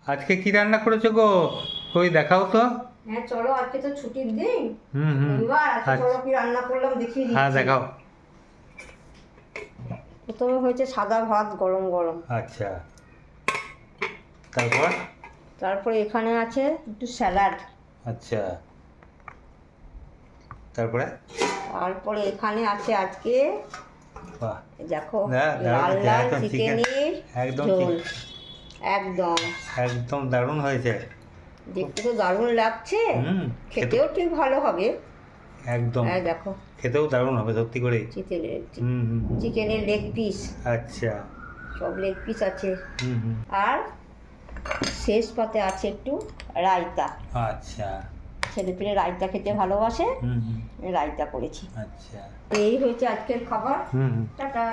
আজকে কি রান্না করেছো গো? কই দেখাও তো। হ্যাঁ চলো, আজকে তো ছুটির দিন। হুম। এবার আজকে আচ্ছা, চলো কি রান্না করলাম দেখিয়ে হ্যাঁ দিচ্ছি। দেখাও। প্রথমে হয়েছে সাদা ভাত গরম গরম। আচ্ছা, তারপর? তারপরে এখানে আছে একটু স্যালাড। আচ্ছা, তারপরে? তারপরে এখানে আছে আজকে বাহ, দেখো দারুণ লাল হয়েছে, লাল একদম চিকেন, চিকেনের একদম ঝোল। একদম একদম দারুণ হয়েছে। দেখতে তো দারুণ লাগছে, হুম, খেতেও ঠিক ভালো হবে। একদম হ্যাঁ দেখো খেতেও দারুণ হবে সত্যি করে। চিকেনের হুম হুম। চিকেনের লেগ পিস, আচ্ছা। সব লেগ পিস আছে। হুম হুম। আর শেষ পাতে আছে একটু রায়তা। আচ্ছা। ছেলে পেলে রায়তা খেতে ভালোবাসে, হুম হুম। রায়তা করেছি। আচ্ছা। এই হয়েছে আজকের খাবার। হুম হুম। টাটা।